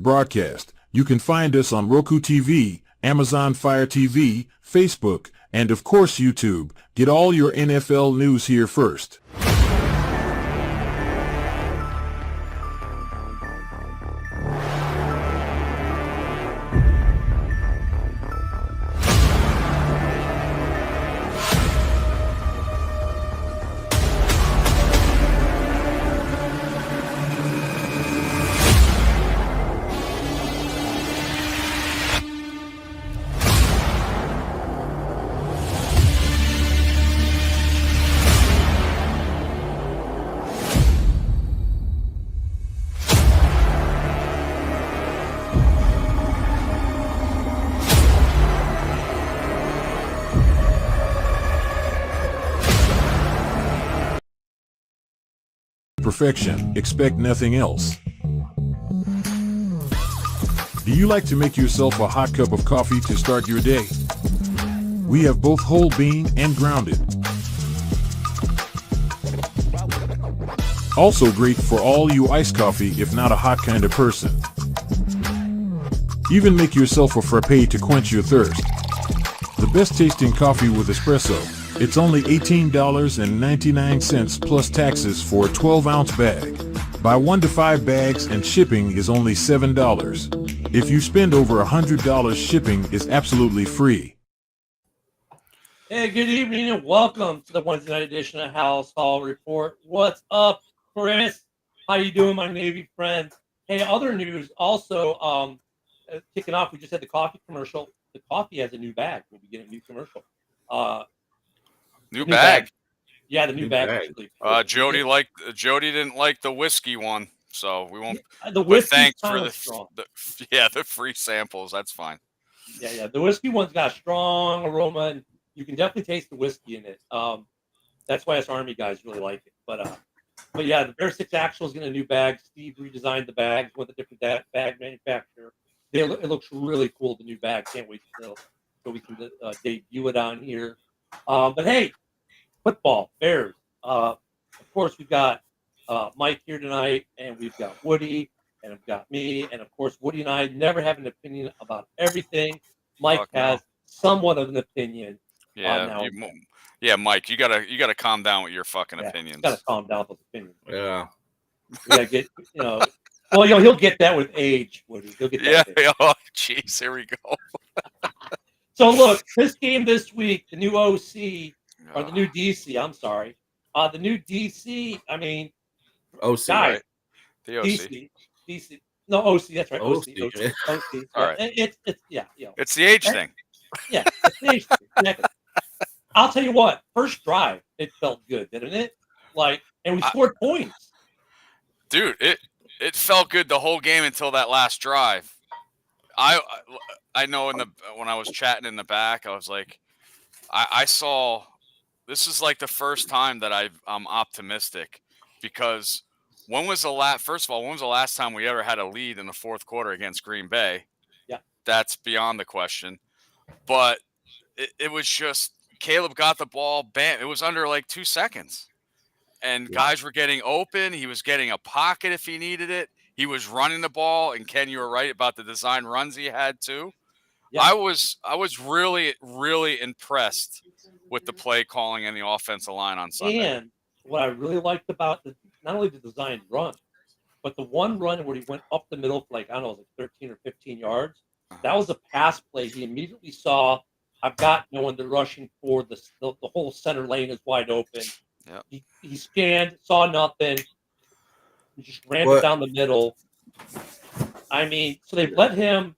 broadcast. You can find us on Roku TV, Amazon Fire TV, Facebook, and of course YouTube. Get all your NFL news here first. Perfection. Expect nothing else. Do you like to make yourself a hot cup of coffee to start your day? We have both whole bean and grounded. Also great for all you iced coffee if not a hot kind of person. Even make yourself a frappe to quench your thirst. The best tasting coffee with espresso. It's only $18.99 plus taxes for a 12-ounce bag. Buy 1 to 5 bags and shipping is only $7. If you spend over $100, shipping is absolutely free. Hey, good evening and welcome to the Wednesday night edition of Halas Hall Report. What's up, Chris? How you doing, my Navy friends? Hey, other news also, kicking off, we just had the coffee commercial. The coffee has a new bag. We'll be getting a new commercial. New bag. Yeah, the new bag. Jody didn't like the whiskey one, so we won't. The whiskey. Thanks for the free samples. That's fine. Yeah. The whiskey one's got a strong aroma, and you can definitely taste the whiskey in it. That's why us Army guys really like it. But yeah, the Bear 6 Actual is getting a new bag. Steve redesigned the bags with a different bag manufacturer. It looks really cool. The new bag. Can't wait so we can debut it on here. But hey, football, Bears. Of course, we've got Mike here tonight, and we've got Woody, and we've got me, and of course, Woody and I never have an opinion about everything. Mike has somewhat of an opinion. Yeah, Mike, you gotta calm down with your fucking opinions. You gotta calm down with those opinions. Yeah, we gotta get Well, he'll get that with age, Woody. He'll get that. Yeah. Oh, jeez, here we go. So look, this game this week, the new OC or the new DC. I'm sorry, the new DC. I mean, OC, guys, right? The OC. DC. No, OC. That's right. OC. All right. It's It's the age thing. Yeah, it's the age thing. Exactly. I'll tell you what. First drive, it felt good, didn't it? And we scored points. Dude, it felt good the whole game until that last drive. I know when I was chatting in the back, I was like, I saw this is like the first time that I'm optimistic because when was the last time we ever had a lead in the fourth quarter against Green Bay? Yeah, that's beyond the question. But it was just Caleb got the ball, bam! It was under like 2 seconds, and guys were getting open. He was getting a pocket if he needed it. He was running the ball, and Ken, you were right about the design runs he had too. Yeah. I was really, really impressed with the play calling and the offensive line on Sunday. And what I really liked about not only the design run, but the one run where he went up the middle for 13 or 15 yards. That was a pass play. He immediately saw, I've got no one. They're rushing for the whole center lane is wide open. Yep. He scanned, saw nothing. He just ran it down the middle. I mean, so they've let him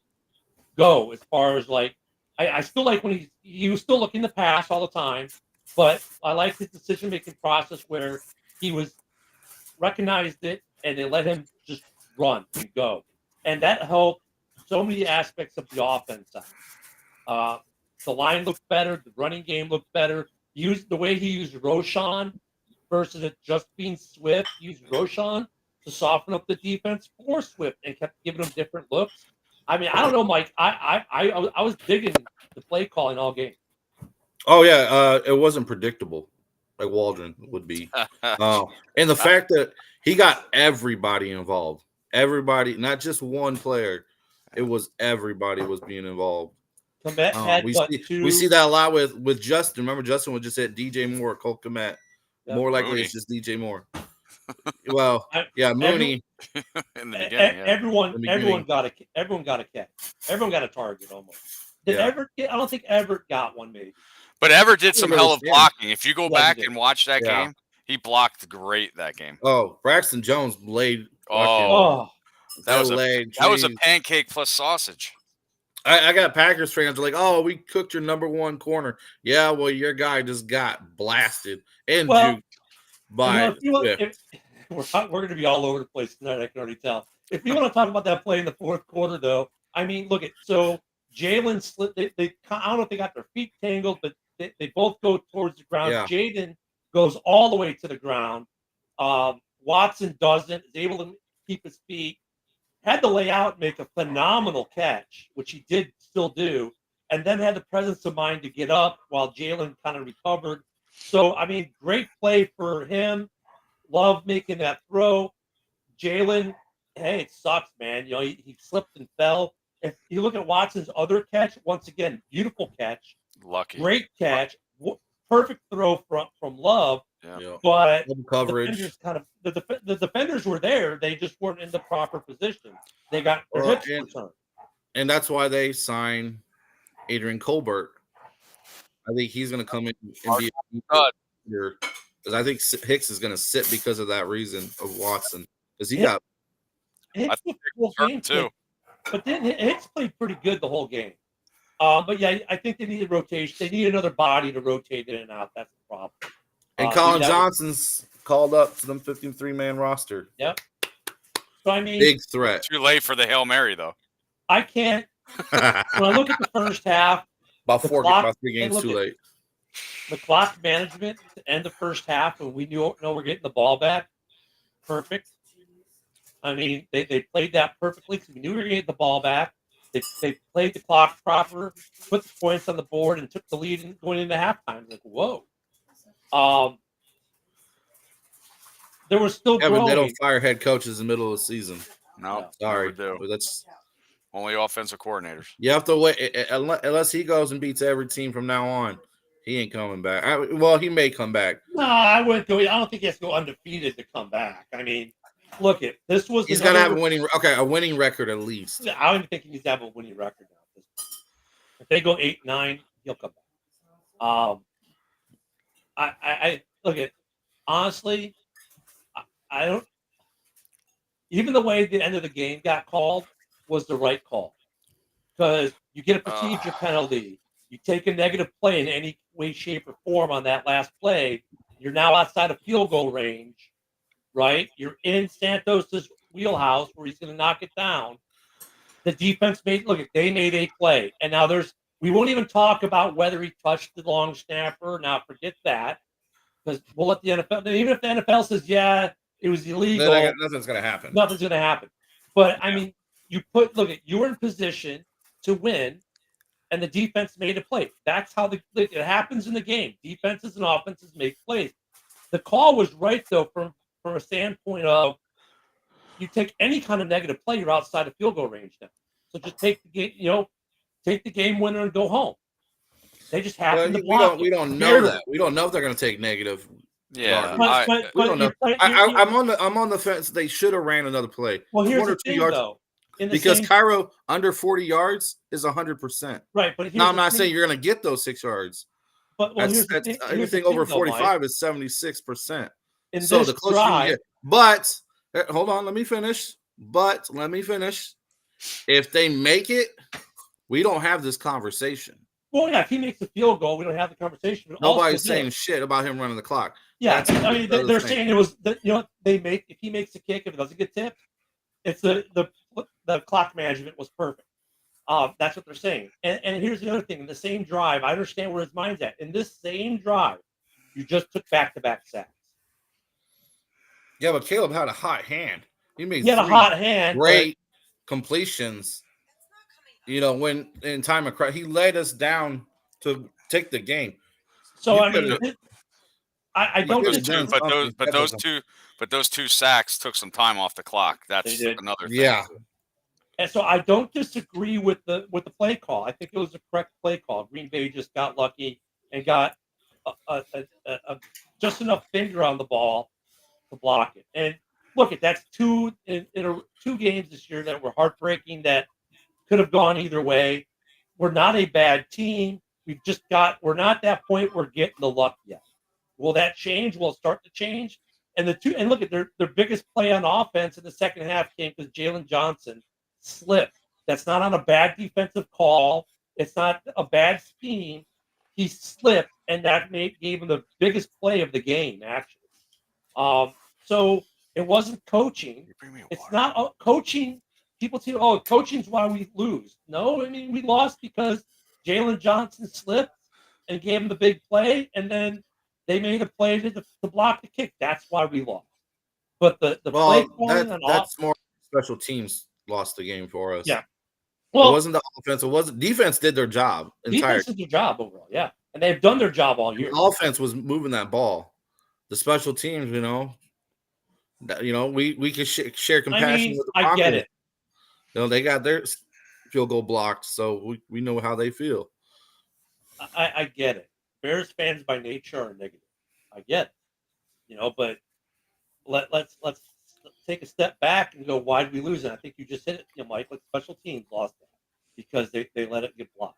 go as far as I still like when he was still looking to pass all the time, but I like his decision-making process where he recognized it and they let him just run and go. And that helped so many aspects of the offense. The line looked better. The running game looked better. The way he used Roshan versus it just being Swift, he used Roshan to soften up the defense for Swift and kept giving him different looks. I mean, I don't know, Mike. I was digging the play calling all game. Oh yeah, it wasn't predictable like Waldron would be, and the fact that he got everybody involved. everybody, not just one player. It was everybody was being involved. Komet had we see that a lot with Justin. Remember, Justin would just hit DJ Moore, Cole Komet. Yep. More likely, Mooney. it's just DJ Moore. Well, yeah, Mooney. In the beginning, yeah. Everyone got a catch. Everyone got a target almost. Did Everett get? I don't think Everett got one, maybe. But Everett did some hell of blocking. If you go back he and watch that game, he blocked great that game. Oh, Braxton Jones laid. Oh, that was a geez. pancake plus sausage. I got Packers fans like, oh, we cooked your number one corner. Yeah, well, your guy just got blasted and juked by. We're going to be all over the place tonight. I can already tell. If you want to talk about that play in the fourth quarter, though, I mean, look at so Jalen slipped. I don't know if they got their feet tangled, but they both go towards the ground. Yeah. Jaden goes all the way to the ground. Watson doesn't. Is able to keep his feet. Had to lay out and make a phenomenal catch, which he did still do, and then had the presence of mind to get up while Jalen kind of recovered. So, I mean, great play for him. Love making that throw. Jalen, hey, it sucks, man. You know, he slipped and fell. If you look at Watson's other catch, once again, beautiful catch. Lucky. Great catch. Perfect throw from Love. Yeah. But coverage. The defenders were there. They just weren't in the proper position. They got their hips returned. And that's why they signed Adrian Colbert. I think he's going to come in and be here because I think Hicks is going to sit because of that reason of Watson because he got. Hicks the whole game too. But then Hicks played pretty good the whole game. But yeah, I think they need a rotation. They need another body to rotate in and out. That's the problem. And Colin Johnson's called up to them 53-man roster. Yep. So I mean, big threat. Too late for the Hail Mary though. I can't. When I look at the first half, about 3 games too late. The clock management to end the first half, and we know we're getting the ball back. Perfect. I mean, they played that perfectly because we knew we were going to get the ball back. They played the clock proper, put the points on the board, and took the lead going into halftime. Like, whoa. There was still but they don't fire head coaches in the middle of the season. No, sorry. That's only offensive coordinators. You have to wait unless he goes and beats every team from now on. He ain't coming back. Well, he may come back. No, I wouldn't go. I don't think he has to go undefeated to come back. I mean, look at this was. He's got to have a winning record at least. I don't even think he needs to have a winning record now. If they go 8-9, he'll come back. I look at honestly. I don't. Even the way the end of the game got called was the right call because you get a procedure penalty. You take a negative play in any way, shape, or form on that last play. You're now outside of field goal range, right? You're in Santos' wheelhouse where he's going to knock it down. The defense they made a play, and now we won't even talk about whether he touched the long snapper. Now forget that because we'll let the NFL. Even if the NFL says it was illegal. Nothing's going to happen. Nothing's going to happen. But, I mean, you were in position to win, and the defense made a play. That's how it happens in the game. Defenses and offenses make plays. The call was right, though, from a standpoint of you take any kind of negative play, you're outside of field goal range now. So just take the game, take the game winner and go home. They just happen to block. We don't know that. We don't know if they're going to take negative. Yeah, we don't know. I'm on the fence. They should have ran another play. Well, here's the thing, though. Because Cairo under 40 yards is 100%. Right, but now I'm not saying you're going to get those 6 yards. But anything over 45 is 76%. So the closer you get. But hold on, let me finish. If they make it, we don't have this conversation. Well, yeah, if he makes a field goal, we don't have the conversation. But nobody's saying shit about him running the clock. Yeah, I mean, they're saying it was if he makes a kick, if it doesn't get tipped, it's the clock management was perfect. That's what they're saying. And here's the other thing: in the same drive, I understand where his mind's at. In this same drive, you just took back-to-back sacks. Yeah, but Caleb had a hot hand. He had a hot hand. Great completions. When in time of he led us down to take the game. So I mean, I don't could've disagree. done something. But those two sacks took some time off the clock. That's did. another thing. Yeah. And so I don't disagree with the play call. I think it was a correct play call. Green Bay just got lucky and got just enough finger on the ball to block it. And look, that's two games this year that were heartbreaking that could have gone either way. We're not a bad team. We're not at that point we're getting the luck yet. Will that change? Will it start to change? And look at their biggest play on offense in the second half came because Jalen Johnson slipped. That's not on a bad defensive call. It's not a bad scheme. He slipped, and that gave him the biggest play of the game, actually. So it wasn't coaching. It's not coaching. People say, "Oh, coaching's why we lose." No, I mean we lost because Jalen Johnson slipped and gave him the big play, and then they made a play to block the kick. That's why we lost. But the play calling and that's more special teams lost the game for us. Yeah. Well, it wasn't the offense. It wasn't defense did their job. Defense did their job overall, yeah, and they've done their job all year. The offense was moving that ball. The special teams, we can share compassion with the Broncos. I get it. They got their field goal blocked, so we know how they feel. I get it. Bears fans by nature are negative. I get it. But let's take a step back and go, why did we lose? And I think you just hit it, Mike. Like special teams lost that because they let it get blocked,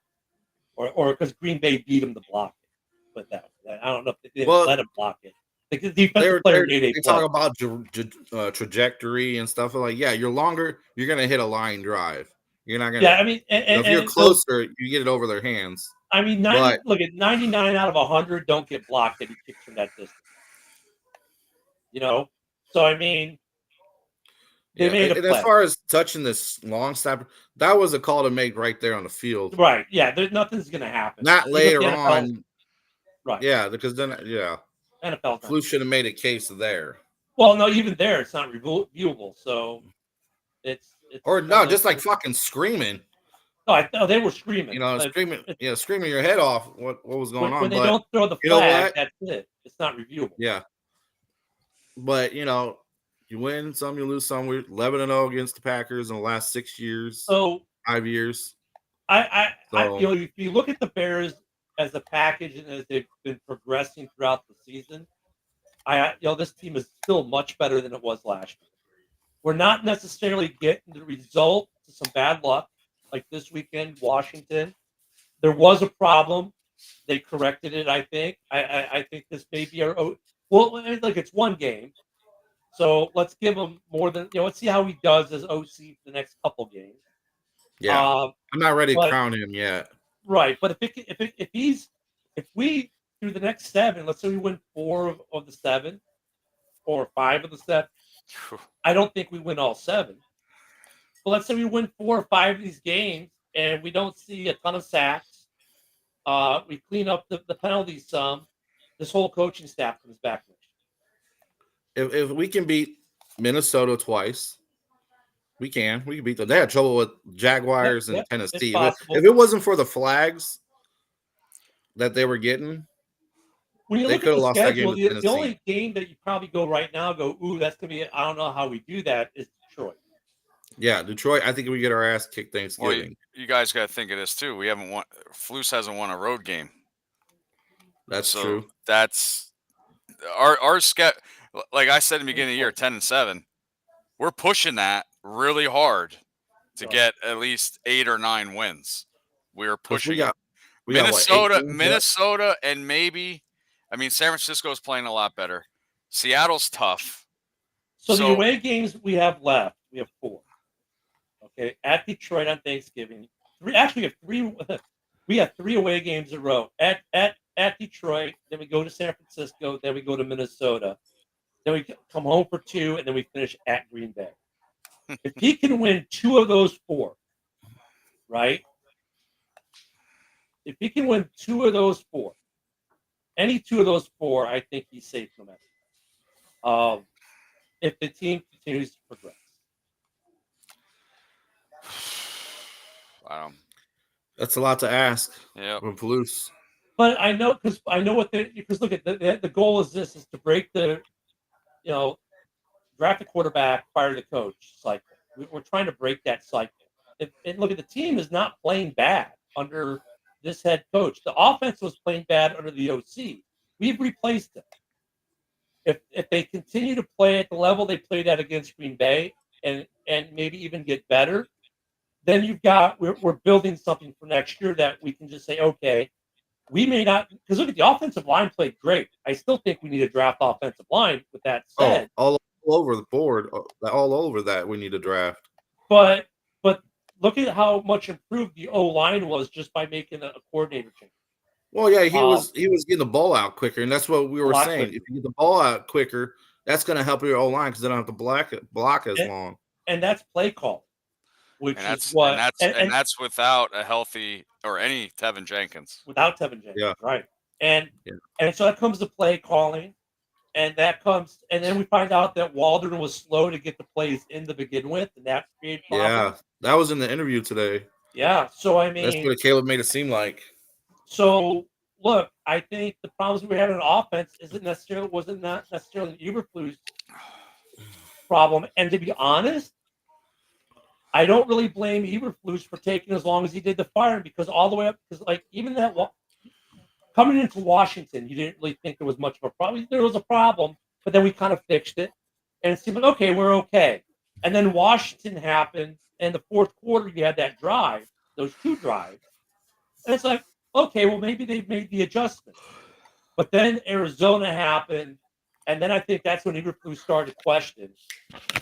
or because Green Bay beat them to block it. But I don't know if they didn't let him block it. The defensive player made a they talk about trajectory and stuff like you're longer. You're gonna hit a line drive. You're not gonna. Yeah, I mean, if you're closer, you get it over their hands. I mean, look at 99 out of 100 don't get blocked that he kicks from that distance. So I mean, they made a play. As far as touching this long snapper, that was a call to make right there on the field. Right? Yeah, nothing's gonna happen. Not later on. Right? Yeah, because then NFL Flu should have made a case there. Well, no, even there it's not reviewable. So it's just like fucking screaming. No, they were screaming. Screaming your head off. What was going on? When they don't throw the flag, that's it. It's not reviewable. Yeah. But you win some, you lose some. We're 11-0 against the Packers in the last 6 years. So 5 years. If you look at the Bears as a package and as they've been progressing throughout the season, this team is still much better than it was last year. We're not necessarily getting the result to some bad luck. Like this weekend, Washington, there was a problem. They corrected it, I think. I think this may be it's one game. So let's give him more than, let's see how he does as OC for the next couple games. Yeah. I'm not ready to crown him yet. Right. But if we, through the next 7, let's say we win 4 of the 7 or 5 of the 7, I don't think we win all 7. But let's say we win 4 or 5 of these games and we don't see a ton of sacks. We clean up the penalties some. This whole coaching staff comes back next year. If we can beat Minnesota twice, we can beat them. They had trouble with Jaguars and Tennessee. If it wasn't for the flags that they were getting, when you they look at the schedule, the only game that you probably go right now, ooh, that's gonna be. I don't know how we do that. Is Detroit. Yeah, Detroit. I think we get our ass kicked Thanksgiving. Well, you guys got to think of this too. We haven't won. Flus hasn't won a road game. That's true. That's our schedule. Like I said in the beginning of the year, 10-7. We're pushing that really hard to get at least 8 or 9 wins. We're pushing Minnesota, and maybe. I mean, San Francisco's playing a lot better. Seattle's tough. So the away games we have left, we have 4. Okay, at Detroit on Thanksgiving. We have 3. We have 3 away games in a row. At Detroit, then we go to San Francisco, then we go to Minnesota, then we come home for 2, and then we finish at Green Bay. If he can win 2 of those 4, right? If he can win 2 of those 4, any 2 of those 4, I think he's safe no matter. If the team continues to progress. Wow. That's a lot to ask. Yeah. From Palouse. But I know because look at the goal is to break the draft a quarterback, fire the coach cycle. We're trying to break that cycle. And look at the team is not playing bad under this head coach. The offense was playing bad under the OC. We've replaced it. If they continue to play at the level they played at against Green Bay and maybe even get better, then we're building something for next year that we can just say, okay, we may not, because look at the offensive line played great. I still think we need a draft offensive line. With that said, all over the board, all over that we need a draft. But look at how much improved the O line was just by making a coordinator change. Well, yeah, he was getting the ball out quicker, and that's what we were saying. Quicker. If you get the ball out quicker, that's going to help your O line because they don't have to block as long. And that's play call, that's without a healthy or any Tevin Jenkins. Without Tevin Jenkins, right? And so that comes to play calling, and then we find out that Waldron was slow to get the plays in to begin with, and that created problems. Yeah, that was in the interview today. Yeah, so I mean, that's what Caleb made it seem like. So look, I think the problems we had in offense wasn't necessarily Eberflus' problem. And to be honest, I don't really blame Eberflus for taking as long as he did to fire him because all the way up, because like even that coming into Washington, you didn't really think there was much of a problem. There was a problem, but then we kind of fixed it, and it seemed like okay, we're okay. And then Washington happened, and the fourth quarter you had that drive, those two drives, and it's like. Okay, well, maybe they've made the adjustment. But then Arizona happened, and then I think that's when Eberflus started to question.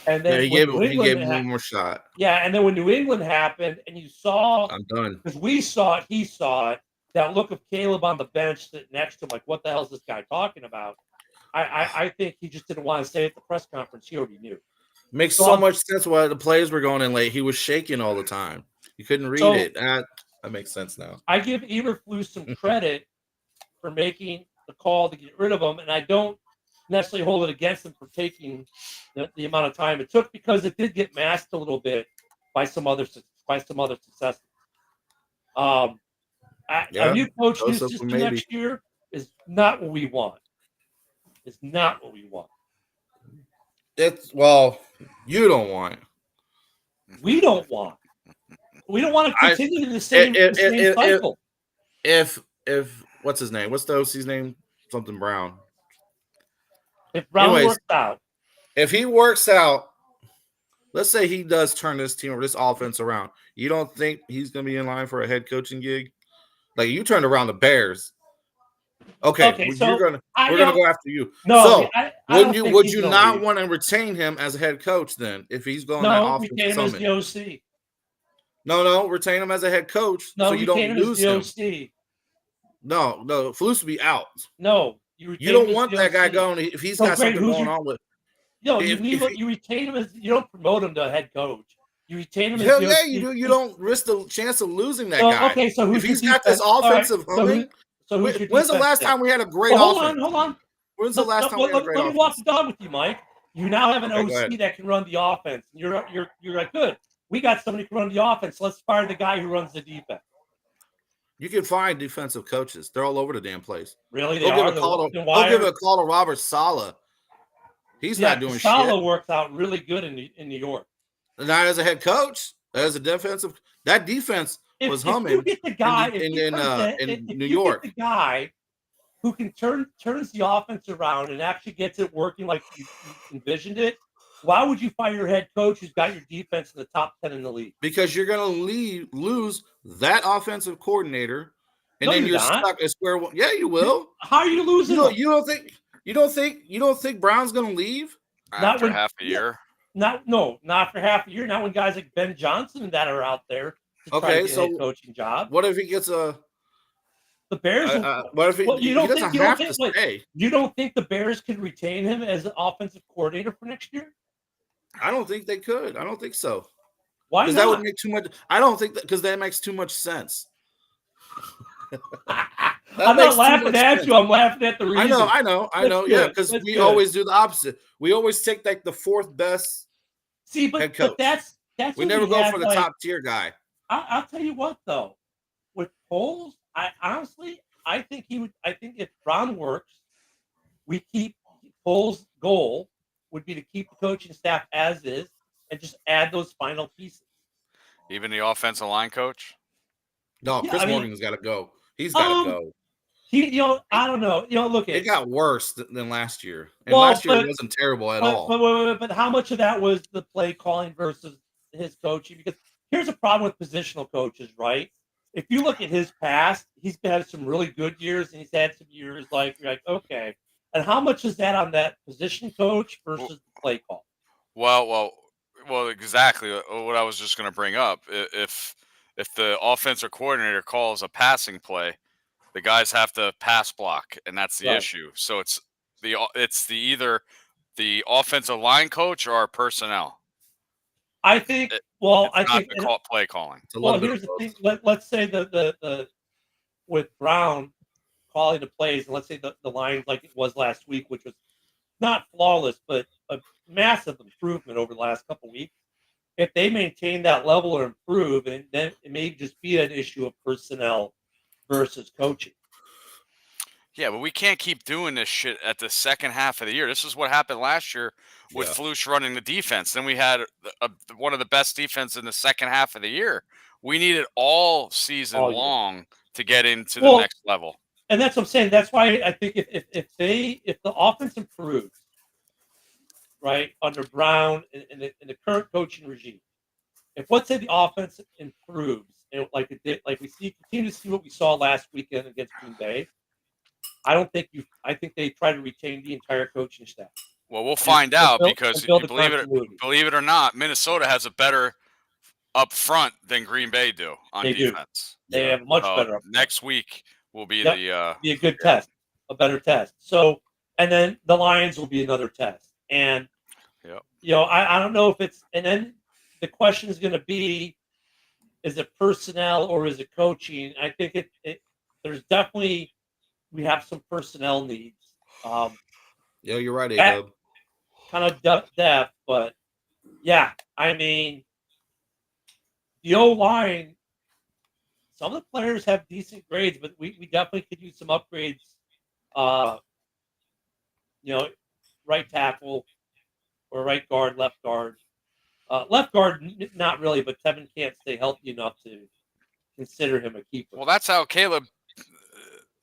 And then he gave him one more shot. Yeah, and then when New England happened, and you saw... I'm done. Because we saw it, he saw it, that look of Caleb on the bench sitting next to him, like, what the hell is this guy talking about? I think he just didn't want to say it at the press conference. He already knew. Makes so much sense why the plays were going in late. He was shaking all the time. You couldn't read it. That makes sense now. I give Eberflus some credit for making the call to get rid of him, and I don't necessarily hold it against him for taking the amount of time it took because it did get masked a little bit by some other successes. A new coach new system next year is not what we want. It's not what we want. You don't want it. We don't want. We don't want to continue the same cycle. If what's his name? What's the OC's name? Something Brown. If Brown works out. If he works out, let's say he does turn this team or this offense around. You don't think he's going to be in line for a head coaching gig? Like you turned around the Bears. Okay, so we're gonna go after you. No, so would you not want to retain him as a head coach then if he's going that offense? No, retain him as the OC. No, retain him as a head coach so you don't lose him. OC. No, Flus will be out. No, you don't want that guy going if he's got something going on with. No, you retain him as you don't promote him to head coach. You retain him as hell yeah, you do. You don't risk the chance of losing that guy. Okay, so if he's got this offensive humming. When's the last time we had a great offense? Hold on. When's the last time we had a great offense? Let me walk the dog with you, Mike. You now have an OC that can run the offense. You're like, good. We got somebody who can run the offense. Let's fire the guy who runs the defense. You can find defensive coaches. They're all over the damn place. Really? They'll give a call to Robert Saleh. He's not doing shit. Saleh works out really good in New York. Not as a head coach. As a defensive. That defense was humming. If you get the guy in New York. The guy who can turns the offense around and actually gets it working like you envisioned it, why would you fire your head coach who's got your defense in the top 10 in the league? Because you're going to lose that offensive coordinator, and then you're stuck at square one. Yeah, you will. How are you losing? You don't think Brown's going to leave after half a year? Not for half a year. Not when guys like Ben Johnson that are out there to try to get a head coaching job. What if he gets the Bears? What if he doesn't have to stay? You don't think the Bears could retain him as an offensive coordinator for next year? I don't think they could. I don't think so. Why not? That would make too much. I don't think that because that makes too much sense. I'm not laughing at you. I'm laughing at the reason. I know. Yeah, because we always do the opposite. We always take like the fourth best head coach. But that's we never go for the top tier guy. I'll tell you what though, with polls, I honestly I think he would. I think if Brown works, we keep Poles' goal would be to keep the coaching staff as is and just add those final pieces. Even the offensive line coach. No, Yeah, Chris I mean, Morgan's got to go. He's got to go. I don't know. Look at It got worse than last year, and well, last year it wasn't terrible at all. But how much of that was the play calling versus his coaching? Because here's a problem with positional coaches, right? If you look at his past, he's had some really good years, and he's had some years like you're like, okay. And how much is that on that position coach versus the play call? Well, exactly what I was just going to bring up. If the offensive coordinator calls a passing play, the guys have to pass block, and that's the Right. issue. So it's either the offensive line coach or our personnel. I think. It's I not think. the play calling. It's a little bit Here's of the thing. both. Let's say the with Brown calling the plays, and let's say the line like it was last week, which was not flawless, but a massive improvement over the last couple of weeks. If they maintain that level or improve, and then it may just be an issue of personnel versus coaching. Yeah, but we can't keep doing this shit at the second half of the year. This is what happened last year with Flush running the defense. Then we had one of the best defense in the second half of the year. We needed all season long to get into the next level. And that's what I'm saying. That's why I think if the offense improves, right, under Brown in the current coaching regime, if let's say the offense improves and like it did, like we continue to see what we saw last weekend against Green Bay, I think they try to retain the entire coaching staff. Well, we'll find out because believe it or not, Minnesota has a better up front than Green Bay do on defense. They have much better up front. Next week will be be a good test, a better test. So, and then the Lions will be another test. And I don't know if it's, and then the question is going to be, is it personnel or is it coaching? I think there's definitely, we have some personnel needs. Yeah, you're right, A-Dub. Kind of depth, but yeah, I mean, the O-line, some of the players have decent grades, but we definitely could use some upgrades. Right tackle or right guard, left guard. Left guard, not really, but Tevin can't stay healthy enough to consider him a keeper. Well, that's how Caleb.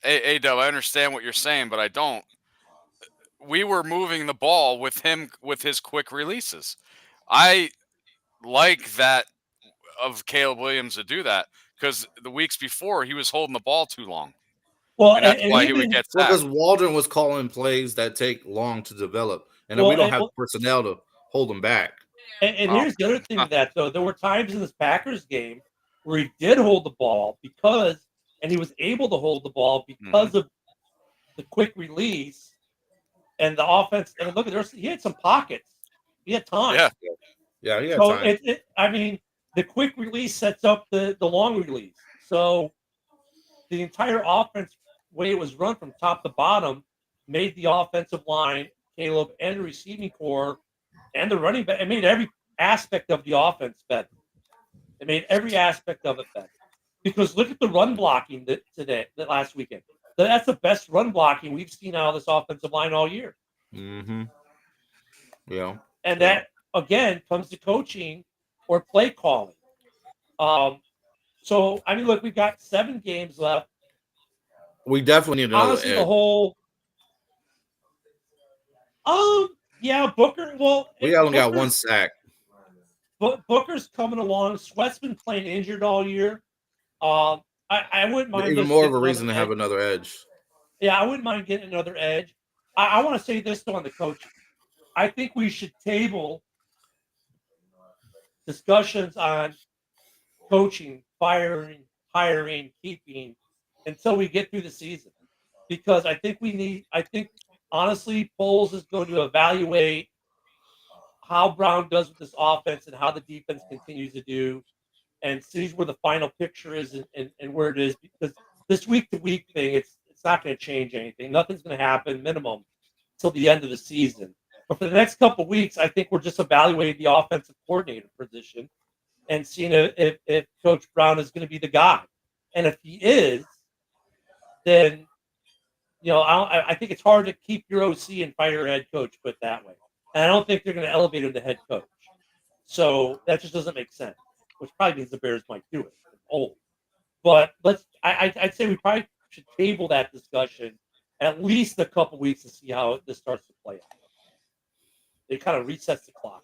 A-Dub, I understand what you're saying, but I don't. We were moving the ball with him with his quick releases. I like that of Caleb Williams to do that because the weeks before he was holding the ball too long. Well, and that's why he would get sacked. Because Waldron was calling plays that take long to develop, and we don't have personnel to hold them back. And here's the other thing of that, though. There were times in this Packers game where he did hold the ball and he was able to hold the ball because of the quick release and the offense. And look at he had some pockets. He had time. Yeah, he had time. I mean, the quick release sets up the long release. So the entire offense, way it was run from top to bottom, made the offensive line, Caleb, and the receiving core and the running back. It made every aspect of the offense better. It made every aspect of it better. Because look at the run blocking that last weekend. That's the best run blocking we've seen out of this offensive line all year. Mm-hmm. Yeah. And that, again, comes to coaching or play calling. So, I mean, look, we've got 7 games left. We definitely need another Honestly, edge. the whole Booker. Well, we only got 1 sack. But Booker's coming along. Sweat's been playing injured all year. I wouldn't mind. Even more of a reason to have another edge. Yeah, I wouldn't mind getting another edge. I want to say this though on the coaching. I think we should table discussions on coaching, firing, hiring, keeping until we get through the season. Because I think honestly, Poles is going to evaluate how Brown does with this offense and how the defense continues to do and sees where the final picture is and where it is. Because this week-to-week thing, it's not going to change anything. Nothing's going to happen minimum until the end of the season. But for the next couple of weeks, I think we're just evaluating the offensive coordinator position and seeing if Coach Brown is going to be the guy. And if he is, then I think it's hard to keep your OC and fire your head coach, put it that way. And I don't think they're going to elevate him to head coach. So that just doesn't make sense, which probably means the Bears might do it. They're old. But I'd say we probably should table that discussion at least a couple weeks to see how this starts to play out. It kind of resets the clock.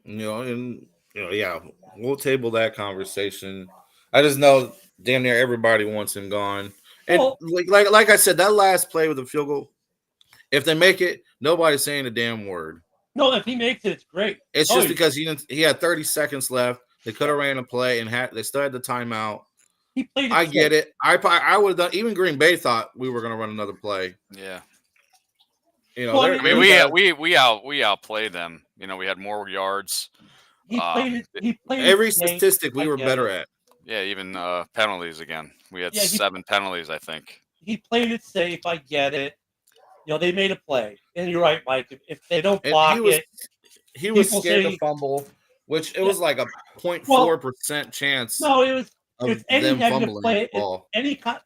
Yeah, we'll table that conversation. I just know damn near everybody wants him gone. And like I said, that last play with the field goal, if they make it, nobody's saying a damn word. No, if he makes it, it's great. It's just because he had 30 seconds left. They could have ran a play and they still had the timeout. He played. I get it. I would have done. Even Green Bay thought we were going to run another play. Yeah. We outplayed them. We had more yards. He played every statistic we were better at. Yeah, even penalties again. We had 7 penalties, I think. He played it safe. I get it. They made a play, and you're right, Mike. If they don't block he was scared to fumble, which it was like a 0.4% chance. No, it was any negative play.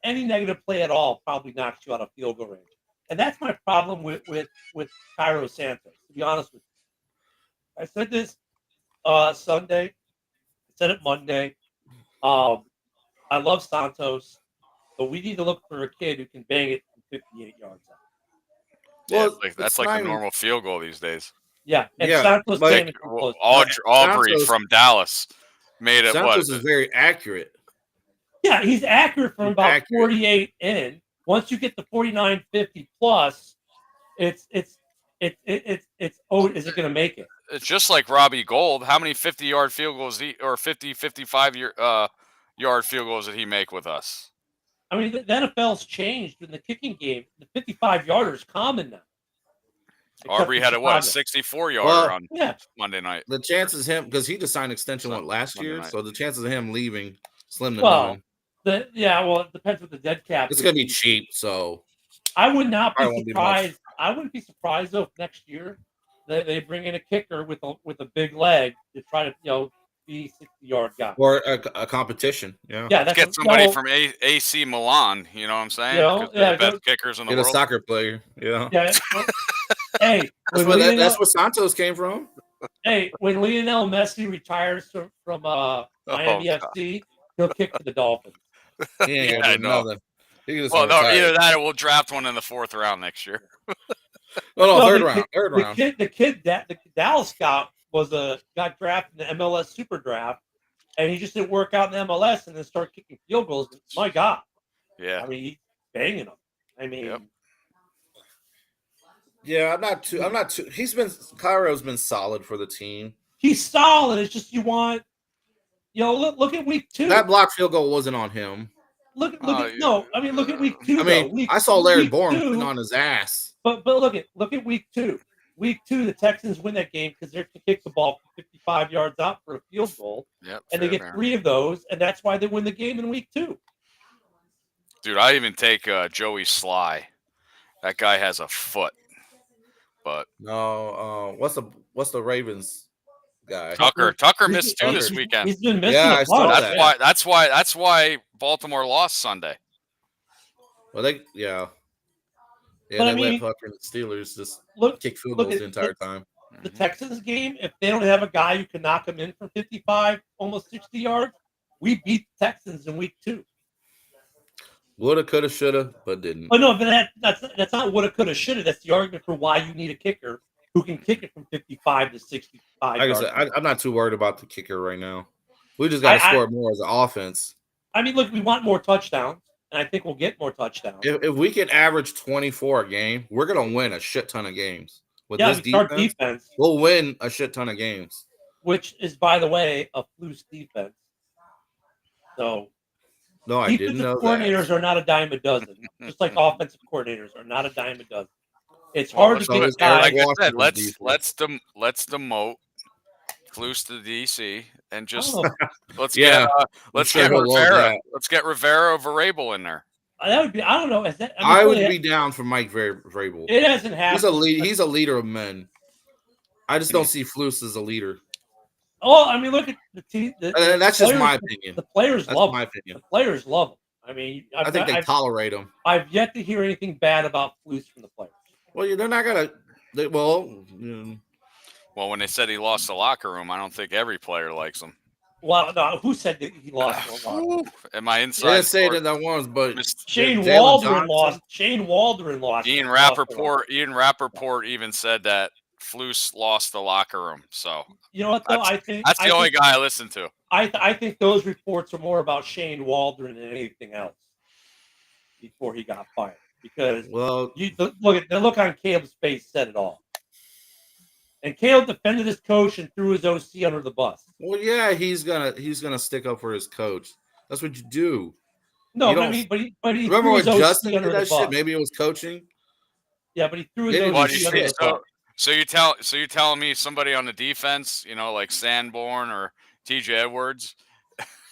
Any negative play at all probably knocks you out of field goal range, and that's my problem with Cairo Santos. To be honest with you, I said this Sunday. I said it Monday. I love Santos, but we need to look for a kid who can bang it from 58 yards out. Well, that's like a normal field goal these days. Yeah, and Santos came close. Aubrey from Dallas made it. Santos is very accurate. Yeah, he's accurate from about 48 in. Once you get to 49, 50 plus, it's is it going to make it? It's just like Robbie Gould. How many 50-yard field goals 55 yard field goals did he make with us? I mean, the NFL's changed in the kicking game. The 55-yarder is common now. Aubrey had a 64-yarder on Monday night. The chances because he just signed extension last year, so the chances of him leaving slim to none. It depends with the dead cap. It's gonna be cheap, so I would not be surprised. I wouldn't be surprised though if next year they bring in a kicker with a big leg to try to be 60-yard guy or a competition. Yeah, let's get somebody from AC Milan. You know what I'm saying? They're the best kickers in the world. Get a soccer player. Yeah. Hey, that's where Santos came from. Hey, when Lionel Messi retires from Miami FC, he'll kick for the Dolphins. I know. Either that or we'll draft one in the 4th round next year. Third round. The Dallas scout got drafted in the MLS Super Draft, and he just didn't work out in the MLS, and then started kicking field goals. My God, yeah. I mean, he's banging them. I mean, yeah, I'm not too. Cairo's been solid for the team. He's solid. It's just you want. Look at week 2. That block field goal wasn't on him. Look at week 2. I mean, I saw Larry Bourne putting on his ass. But look at week 2. Week 2, the Texans win that game because they're to kick the ball 55 yards out for a field goal. Yep, and they get 3 of those, and that's why they win the game in week 2. Dude, I even take Joey Sly. That guy has a foot. But no, what's the Ravens guy? Tucker missed 2 this weekend. He's been missing a bunch. That's why Baltimore lost Sunday. Well, they let fucking Steelers just kick field goals the entire time. The Texans game, if they don't have a guy who can knock them in for 55, almost 60 yards, we beat the Texans in week 2. Woulda, coulda, shoulda, but didn't. Oh no, but that's not woulda, coulda, shoulda. That's the argument for why you need a kicker who can kick it from 55 to 65. Like I said, I'm not too worried about the kicker right now. We just got to score more as an offense. I mean, look, we want more touchdowns, and I think we'll get more touchdowns. If we can average 24 a game, we're gonna win a shit ton of games. With this defense, we'll win a shit ton of games. Which is, by the way, a Flus defense. So. No, I didn't know coordinators are not a dime a dozen, just like offensive coordinators are not a dime a dozen. It's hard to get guys. Like I said, let's demote Flus to DC and just let's get Rivera. Let's get Rivera over Vrabel in there. That would be. I don't know. I would be down for Mike Vrabel. It hasn't happened. He's a leader of men. I just don't see Flus as a leader. Oh, I mean, look at the team. That's just my opinion. The players love him. The players love him. I mean, I think they tolerate him. I've yet to hear anything bad about Flus from the players. Well, they're not gonna. Well, Well, when they said he lost the locker room, I don't think every player likes him. Well, no, who said that he lost the locker room? Am I they inside? didn't say that once, but Shane Jalen Waldron Johnson- lost. Shane Waldron lost. Ian Rappaport even said that Flus lost the locker room. So you know what though? I think that's the only guy I listen to. I think those reports are more about Shane Waldron than anything else before he got fired. Because the look on Caleb's face said it all. And Caleb defended his coach and threw his OC under the bus. Well, yeah, he's gonna stick up for his coach. That's what you do. No, you but I mean, but he remember threw when his Justin OC did under that the bus. shit? Maybe it was coaching. Yeah, but he threw his Maybe OC under the bus. So you're telling me somebody on the defense, like Sanborn or TJ Edwards,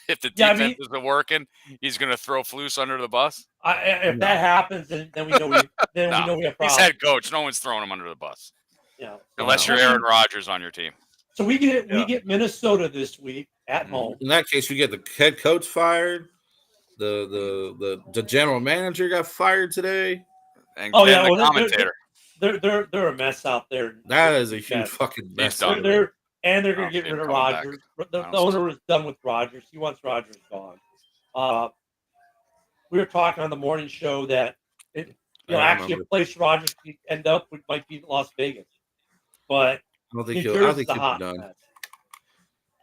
if the defense isn't working, he's going to throw Flus under the bus? If that happens, then we know we we know we have problems. He's head coach. No one's throwing him under the bus. Yeah. Unless you're Aaron Rodgers on your team. So we get Minnesota this week at home. In that case, you get the head coach fired. The general manager got fired today. And the commentator. They're a mess out there. That is a huge fucking mess. Done. They're going to get rid of Rodgers. The owner was done with Rodgers. He wants Rodgers gone. We were talking on the morning show that actually a place Rodgers could end up with might be Las Vegas, but I don't think he'll be done.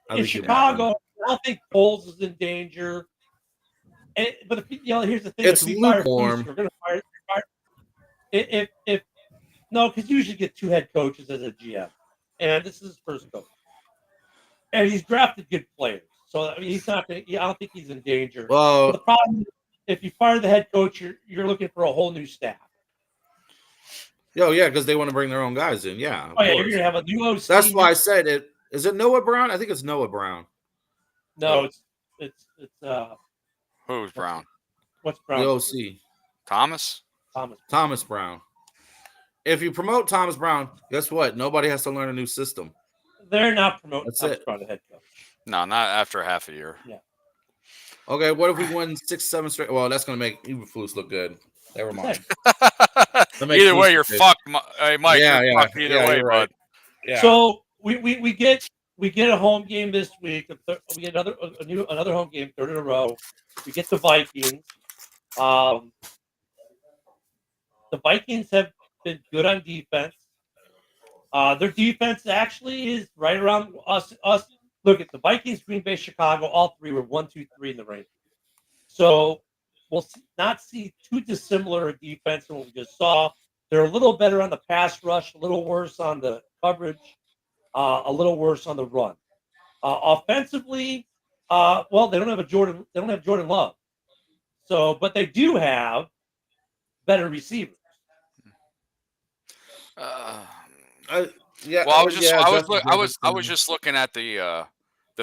In Chicago, I don't think Foles is in danger. But here's the thing: it's if we lukewarm. We're going to fire. If no, because you usually get two head coaches as a GM, and this is his first coach, and he's drafted good players, so I mean, he's not. I don't think he's in danger. Well, but the problem is, if you fire the head coach, you're looking for a whole new staff. Yeah, because they want to bring their own guys in. Yeah. Oh yeah, you're gonna have a new OC. That's why I said it. Is it Noah Brown? I think it's Noah Brown. No, it's who's Brown? What's Brown? The OC. Thomas Brown. If you promote Thomas Brown, guess what? Nobody has to learn a new system. They're not promoting Thomas Brown to head coach. No, not after half a year. Yeah. Okay, what if we win 6, 7 straight? Well, that's going to make Eberflus look good. Never mind. Either way, you're fucked. Hey, Mike, you're fucked either way, bud. Right. Yeah. So we get a home game this week. We get another home game, third in a row. We get the Vikings. The Vikings have been good on defense. Their defense actually is right around us. Look at the Vikings, Green Bay, Chicago. All three were 1, 2, 3 in the ranking. So we'll not see too dissimilar defense than what we just saw. They're a little better on the pass rush, a little worse on the coverage, a little worse on the run. Offensively, they don't have Jordan Love. So, but they do have better receivers. I was just looking at the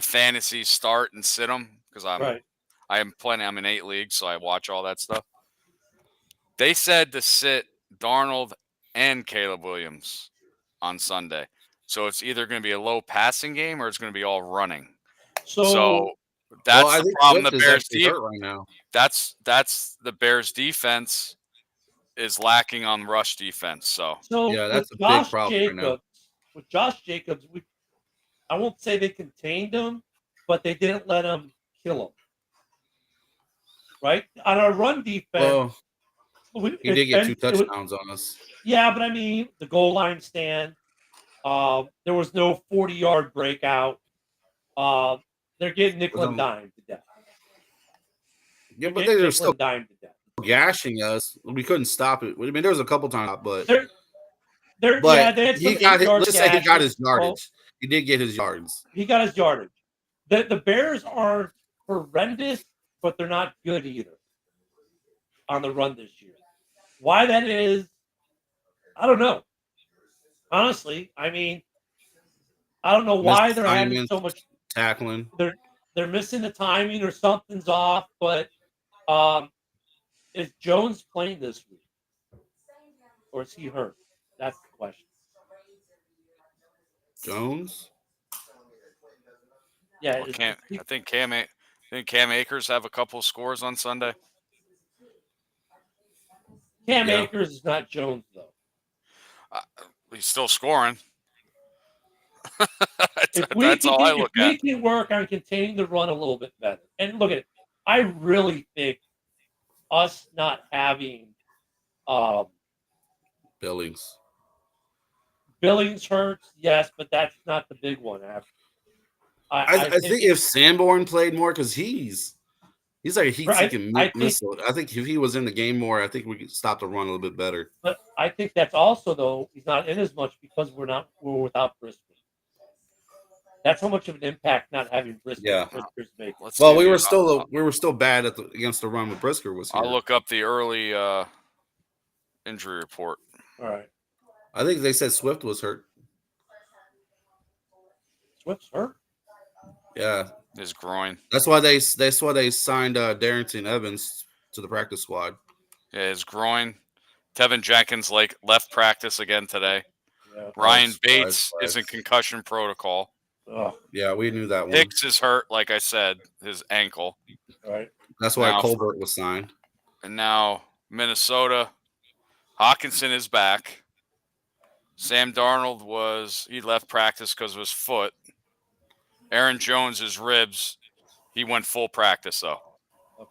fantasy start and sit them because I am playing. I'm in 8 leagues, so I watch all that stuff. They said to sit Darnold and Caleb Williams on Sunday, so it's either going to be a low passing game or it's going to be all running. So that's the problem. The Bears right now. That's the Bears defense is lacking on rush defense. So yeah, that's a big problem right now. With Josh Jacobs, I won't say they contained him, but they didn't let him kill him. Right? On our run defense, he did get 2 touchdowns on us. Yeah, but I mean, the goal line stand, there was no 40-yard breakout. They're getting nickel and dime to death. Yeah, but they're still gashing us. We couldn't stop it. I mean, there was a couple times, but he got his yardage. He did get his yards. He got his yardage. The Bears aren't horrendous, but they're not good either on the run this year. Why that is, I don't know. Honestly, I mean, I don't know why they're having so much tackling. They're missing the timing or something's off, but is Jones playing this week? Or is he hurt? That's the question. Jones? Yeah. I think Cam Akers have a couple scores on Sunday. Cam Akers is not Jones, though. He's still scoring. If we can work on containing the run a little bit better. And look at it. I really think us not having Billings hurts, yes, but that's not the big one. I think if Sanborn played more, because he's like a heat-seeking missile. I think if he was in the game more, I think we could stop the run a little bit better. But I think that's also, though, he's not in as much because we're without Brisker. That's how much of an impact not having Brisker. Yeah. Brisker's making. Well, we were still bad against the run when Brisker was here. I'll look up the early injury report. All right. I think they said Swift was hurt. Swift's hurt? Yeah. His groin. That's why they signed Darrington Evans to the practice squad. Yeah, his groin. Tevin Jenkins left practice again today. Yeah. Ryan Bates is in concussion protocol. Oh. Yeah, we knew that one. Hicks is hurt, like I said, his ankle. All right. That's why Colbert was signed. And now Minnesota, Hawkinson is back. Sam Darnold he left practice because of his foot. Aaron Jones, his ribs. He went full practice, though. Okay.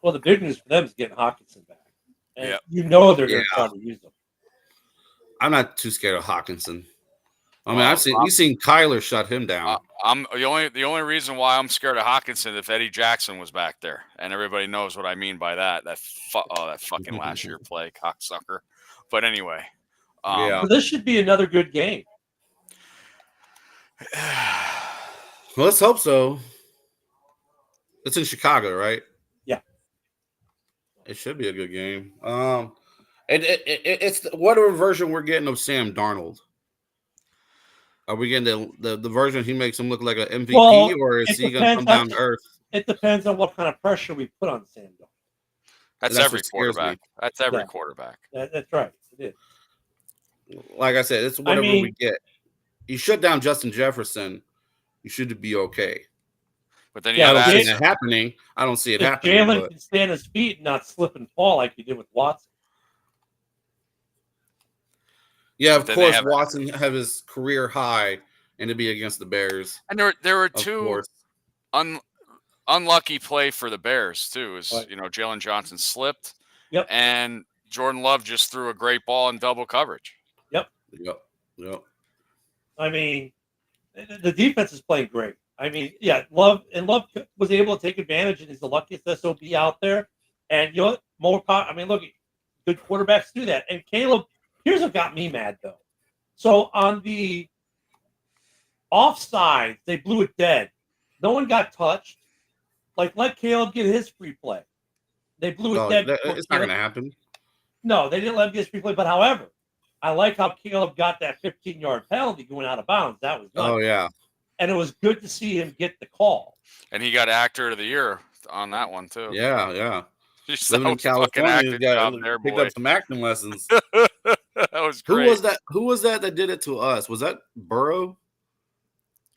Well, the big news for them is getting Hawkinson back. And they're going to try to use him. I'm not too scared of Hawkinson. I mean, we've seen Kyler shut him down. I'm the only reason why I'm scared of Hawkinson if Eddie Jackson was back there, and everybody knows what I mean by that. That fucking last year play, cocksucker. But anyway, so this should be another good game. Well, let's hope so. It's in Chicago, right? Yeah. It should be a good game. It's whatever version we're getting of Sam Darnold. Are we getting the version he makes him look like an MVP, or is he going to come down to earth? It depends on what kind of pressure we put on Sam Darnold. That's every quarterback. That's every quarterback. That's right. It is. Like I said, it's whatever we get. You shut down Justin Jefferson, you should be okay. But then I don't see it happening. I don't see it happening. Jalen can stand his feet and not slip and fall like he did with Watson. Yeah, of course, Watson have his career high, and to be against the Bears. And there were two unlucky play for the Bears too. Jalen Johnson slipped, and Jordan Love just threw a great ball in double coverage. Yep. I mean, the defense is playing great. I mean, Love was able to take advantage, and he's the luckiest SOB out there. And look, good quarterbacks do that. And Caleb. Here's what got me mad, though. So on the offside, they blew it dead. No one got touched. Let Caleb get his free play. They blew it dead. It's not going to happen. No, they didn't let him get his free play. But however, I like how Caleb got that 15-yard penalty going out of bounds. That was nice. Oh, yeah. And it was good to see him get the call. And he got actor of the year on that one, too. Yeah. Living in California, he's got picked up some acting lessons. That was great. Who was that did it to us? Was that Burrow?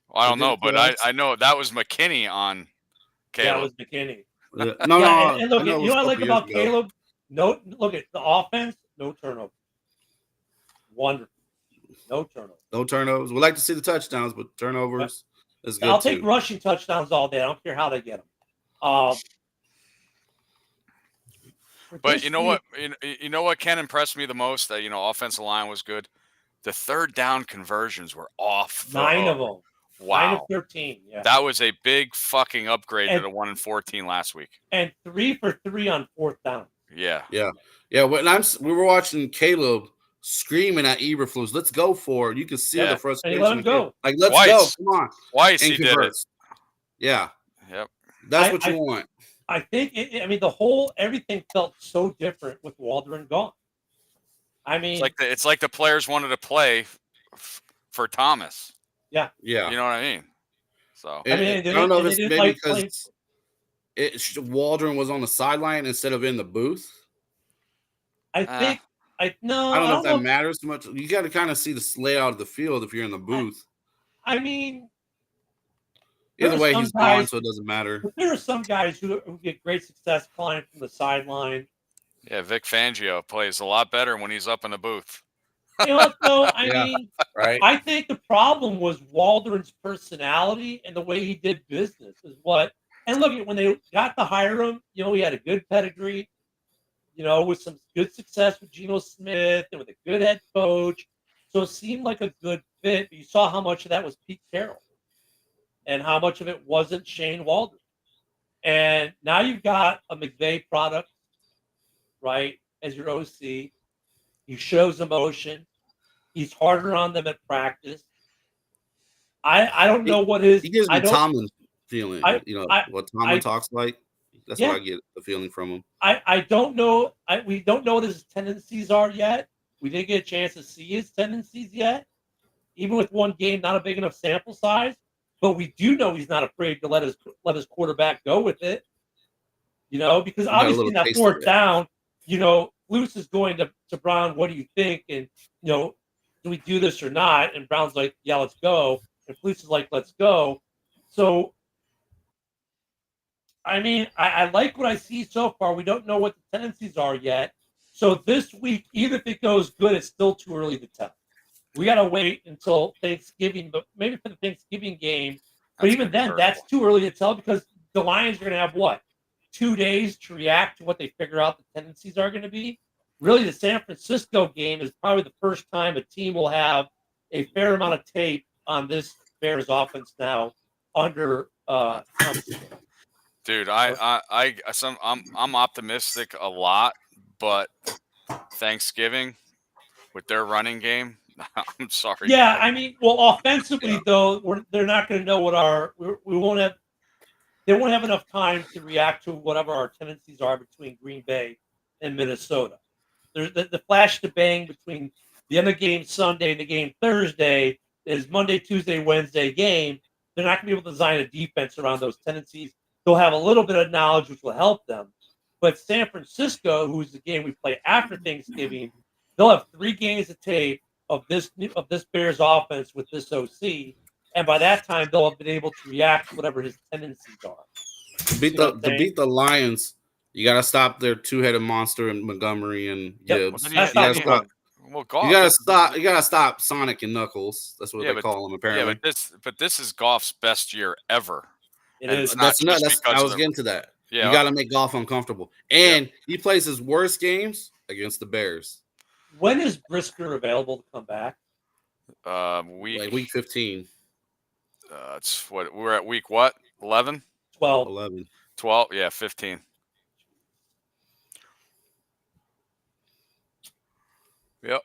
Well, I don't know, but I know that was McKinney on Caleb. Yeah, it was McKinney. No. And look, you know what I like about Caleb? Look at the offense, no turnover. Wonderful. No turnovers. No turnovers. We like to see the touchdowns, but turnovers is good. I'll take rushing touchdowns all day. I don't care how they get them. But you know what? You know what can impress me the most? That offensive line was good. The third down conversions were off. 9 of them. Wow. 9 of 13. Yeah. That was a big fucking upgrade to the 1-14 last week. And 3 for 3 on 4th down. Yeah. When we were watching Caleb screaming at Eberflus, "Let's go for it!" You could see the frustration. And he let him go. Let's go! Come on. Twice he did it. Yeah. Yep. That's what you want. I think everything felt so different with Waldron gone. I mean, it's like the players wanted to play for Thomas. Yeah. You know what I mean? So I don't know if it's maybe because Waldron was on the sideline instead of in the booth. I think I don't know if that matters too much. You got to kind of see the layout of the field if you're in the booth. I mean. Either way, he's gone, so it doesn't matter. There are some guys who get great success calling from the sideline. Yeah, Vic Fangio plays a lot better when he's up in the booth. You know what, though? I Yeah. mean, Right. I think the problem was Waldron's personality and the way he did business is what. And look, when they got to hire him, he had a good pedigree, with some good success with Geno Smith and with a good head coach. So it seemed like a good fit. But you saw how much of that was Pete Carroll and how much of it wasn't Shane Waldron. And now you've got a McVay product, right, as your OC. He shows emotion. He's harder on them at practice. I don't know what his He gives I me don't Tomlin feeling. I I What Tomlin I talks like. That's what yeah I get the feeling from him. I don't know we don't know what his tendencies are yet. We didn't get a chance to see his tendencies yet, even with one game, not a big enough sample size. But we do know he's not afraid to let his quarterback go with it. Because We got a obviously little in that taste of fourth it. down, Luce is going to Brown, what do you think? And, do we do this or not? And Brown's like, yeah, let's go. And Luce is like, let's go. So, I mean, I like what I see so far. We don't know what the tendencies are yet. So this week, even if it goes good, it's still too early to tell. We got to wait until Thanksgiving, but maybe for the Thanksgiving game. But That's even gonna be then, terrible. that's too early to tell because the Lions are going to have what? 2 days to react to what they figure out the tendencies are going to be. Really, the San Francisco game is probably the first time a team will have a fair amount of tape on this Bears offense now under Thompson. Dude, I'm optimistic a lot, but Thanksgiving with their running game, I'm sorry. Yeah, I mean, well, offensively though, they're not going to know we won't have. They won't have enough time to react to whatever our tendencies are between Green Bay and Minnesota. There's the flash to bang between the end of the game Sunday and the game Thursday is Monday, Tuesday, Wednesday game. They're not going to be able to design a defense around those tendencies. They'll have a little bit of knowledge, which will help them. But San Francisco, who's the game we play after Thanksgiving, they'll have 3 games of tape of this Bears offense with this OC, and by that time they'll have been able to react to whatever his tendencies are. To beat the Lions, you got to stop their two-headed monster in Montgomery and Gibbs. Well, You got to stop. Goff, You got to stop. You got to stop Sonic and Knuckles. That's what they call them apparently. Yeah, but this is Goff's best year ever. It is. It's not I was getting to that. Yeah. You got to make Goff uncomfortable, and he plays his worst games against the Bears. When is Brisker available to come back? Week 15. It's what we're at week what? 11? 12. 11. 12? Yeah, 15. Yep.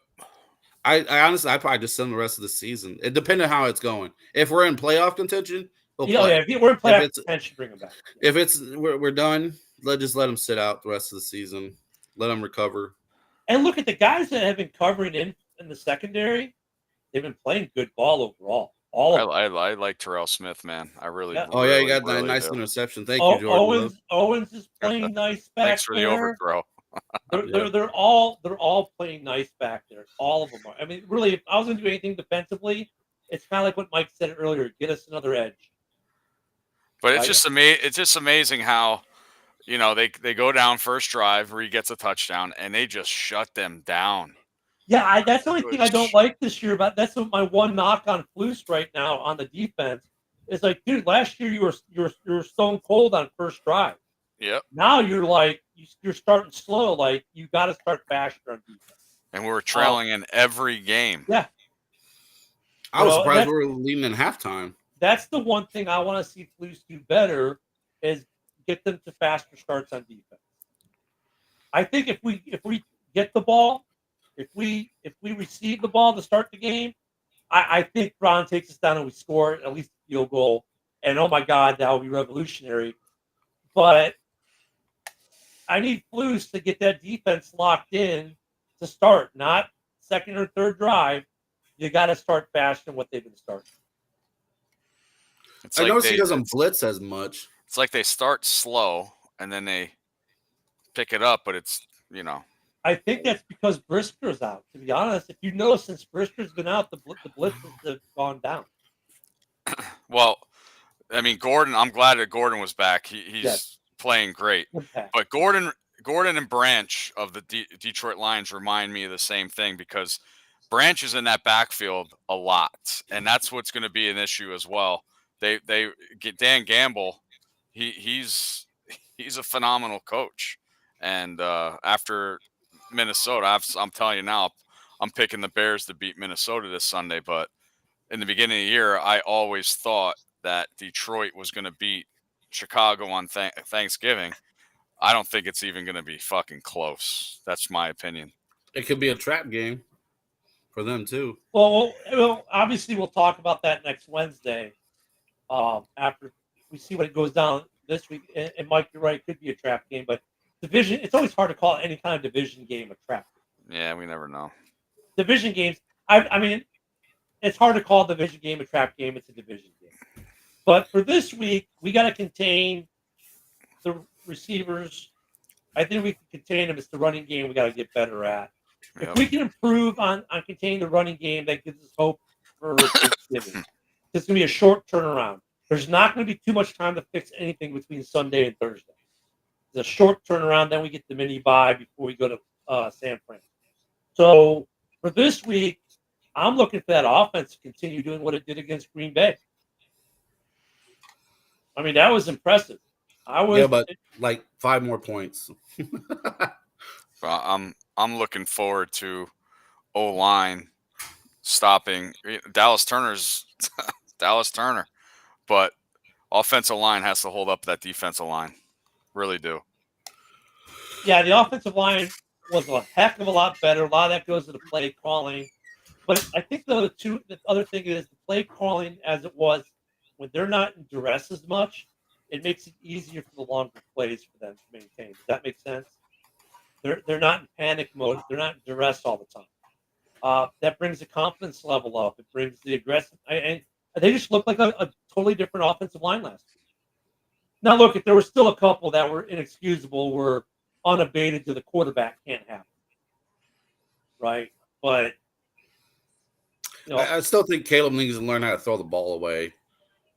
I honestly, I probably just send the rest of the season. It depends on how it's going. If we're in playoff contention, If we're in playoff contention, bring him back. If we're done, just let him sit out the rest of the season. Let him recover. And look at the guys that have been covering in the secondary. They've been playing good ball overall. I like Terrell Smith, man. I really. Yeah. Oh really, you got that really nice do. interception. Thank you, Jordan. Owens is playing nice back Thanks for there. the overthrow. They're all playing nice back there. All of them are. I mean, really, if I was going to do anything defensively, it's kind of like what Mike said earlier: get us another edge. But it's just amazing how, they go down first drive where he gets a touchdown and they just shut them down. Yeah, that's the only thing I don't like this year. But that's my one knock on Flus right now on the defense. It's like, dude, last year you were stone cold on first drive. Yep. Now you're starting slow. Like you got to start faster on defense. And we're trailing in every game. Yeah. I was surprised we were leading in halftime. That's the one thing I want to see Flus do better is get them to faster starts on defense. I think if we get the ball, if we receive the ball to start the game, I think Brown takes us down and we score at least a field goal. And oh my God, that would be revolutionary. But I need Flus to get that defense locked in to start, not second or third drive. You got to start faster than what they've been starting. I notice he doesn't blitz as much. It's like they start slow and then they pick it up, but it's, I think that's because Brisker's out. To be honest, if you notice, since Brisker's been out, the blitzes have gone down. Well, I mean, Gordon. I'm glad that Gordon was back. He's playing great. But Gordon Gordon and Branch of the Detroit Lions remind me of the same thing because Branch is in that backfield a lot, and that's what's going to be an issue as well. They get Dan Gamble. He's a phenomenal coach, and after Minnesota, I'm telling you now, I'm picking the Bears to beat Minnesota this Sunday. But in the beginning of the year, I always thought that Detroit was going to beat Chicago on Thanksgiving. I don't think it's even going to be fucking close. That's my opinion. It could be a trap game for them too. Well, obviously we'll talk about that next Wednesday. After we see what it goes down this week, and Mike, you're right, it could be a trap game, but division. It's always hard to call any kind of division game a trap game. Yeah, we never know. Division games. I mean, it's hard to call a division game a trap game. It's a division game. But for this week, we got to contain the receivers. I think we can contain them. It's the running game we got to get better at. Yep. If we can improve on containing the running game, that gives us hope for Thanksgiving. It's going to be a short turnaround. There's not going to be too much time to fix anything between Sunday and Thursday. It's a short turnaround. Then we get the mini bye before we go to San Fran. So for this week, I'm looking for that offense to continue doing what it did against Green Bay. I mean, that was impressive. But like 5 more points. I'm looking forward to O-line stopping Dallas Turner, but offensive line has to hold up that defensive line. Really do. Yeah, the offensive line was a heck of a lot better. A lot of that goes to the play calling. But I think the other thing is the play calling as it was when they're not in duress as much, it makes it easier for the longer plays for them to maintain. Does that make sense? They're not in panic mode. They're not in duress all the time. That brings the confidence level up. It brings the aggressive. And they just look like a totally different offensive line last week. Now, look, if there were still a couple that were inexcusable, were unabated to the quarterback, can't happen. Right? But, I still think Caleb needs to learn how to throw the ball away.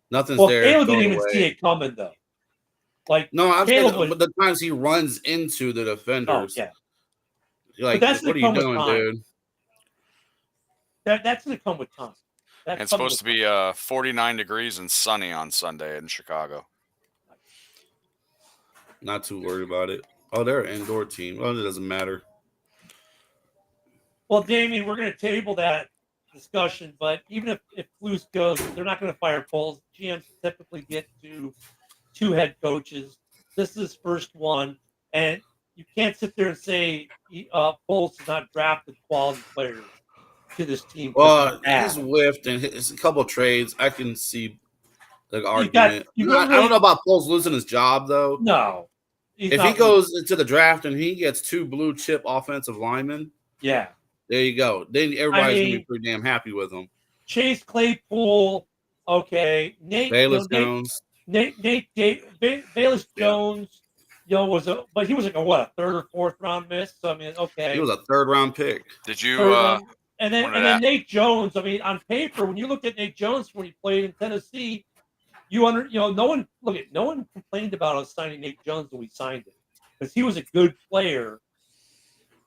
Nothing's well, there. Caleb didn't even see it coming, though. I'm saying the times he runs into the defenders. Oh, yeah. You're like, what are you doing, dude? That's going to come with time. It's supposed to be 49 degrees and sunny on Sunday in Chicago. Not too worried about it. Oh, they're an indoor team. Well, it doesn't matter. Well, Damien, we're going to table that discussion, but even if Flus goes, they're not going to fire Poles. GMs typically get to 2 head coaches. This is his first one, and you can't sit there and say Poles has not drafted quality players to this team. Well, he's whiffed, and his a couple of trades. I can see the argument. I don't know about Poles losing his job, though. No. If he goes into the draft and he gets 2 blue chip offensive linemen, yeah, there you go. Then everybody's gonna be pretty damn happy with him. Chase Claypool, okay. Bayless Jones, but he was like a 3rd or 4th round miss. So I mean, okay, he was a 3rd round pick. Did you? And then Nate Jones. I mean, on paper, when you look at Nate Jones when he played in Tennessee, no one complained about us signing Nate Jones when we signed him because he was a good player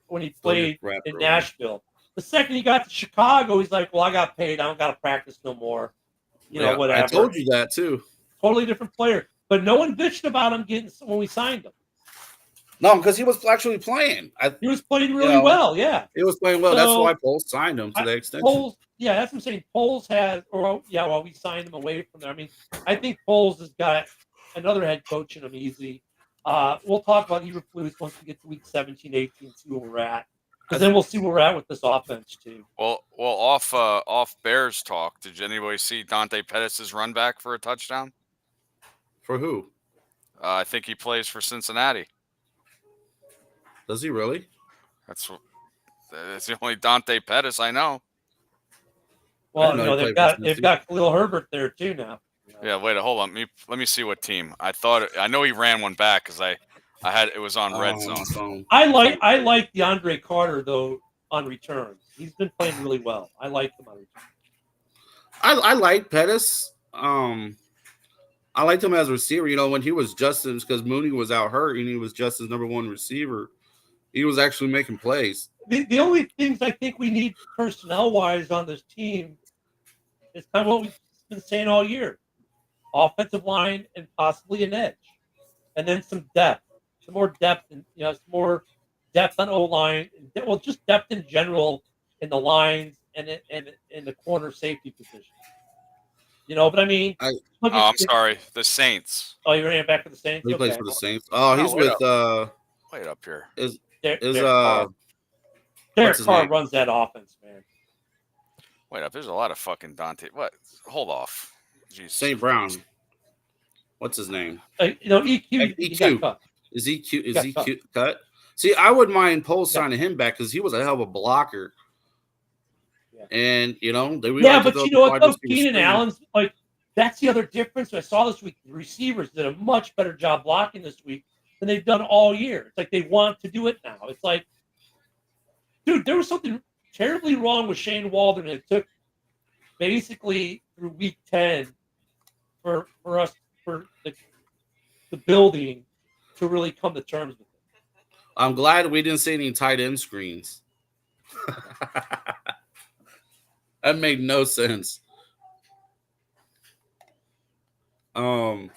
when he played in Nashville. The second he got to Chicago, he's like, well, I got paid. I don't got to practice no more. Whatever. I told you that too. Totally different player. But no one bitched about him when we signed him. No, because he was actually playing. He was playing really well, yeah. He was playing well. That's why Poles signed him to the extension. That's what I'm saying. Poles we signed him away from there. I mean, I think Poles has got another head coach in him easy. We'll talk about Eberflus once we get to week 17, 18, see where we're at. Because then we'll see where we're at with this offense, too. Well, off Bears talk, did anybody see Dante Pettis' run back for a touchdown? For who? I think he plays for Cincinnati. Does he really? That's the only Dante Pettis I know. Well, they've got Khalil Herbert there too now. Yeah, wait, hold on. Let me see what team. I know he ran one back because I had it was on red zone. I like DeAndre Carter though on returns. He's been playing really well. I like him on returns. I like Pettis. I I liked him as a receiver. You know, when he was Justin's, because Mooney was out hurt and he was Justin's number one receiver, he was actually making plays. The only things I think we need personnel-wise on this team is kind of what we've been saying all year. Offensive line and possibly an edge. And then some depth. Some more depth and some more depth on O-line. Well, just depth in general in the lines and in the corner safety position. But I mean, I'm sorry, the Saints. Oh, you ran back to the Saints. He plays for the Saints. Oh, he's with Wait up here. Derek Carr runs that offense, man. Wait up, there's a lot of fucking Dante. What? Hold off. Jesus. St. Brown. What's his name? EQ. EQ. Cut. Is EQ cut? See, I wouldn't mind Poles signing him back because he was a hell of a blocker. Yeah. And but you know what? Though Keenan Allen's like that's the other difference. I saw this week. The receivers did a much better job blocking this week than they've done all year. It's like they want to do it now. It's like, dude, there was something terribly wrong with Shane Waldron. It took basically through week 10 for the building to really come to terms with it. I'm glad we didn't see any tight end screens. That made no sense. What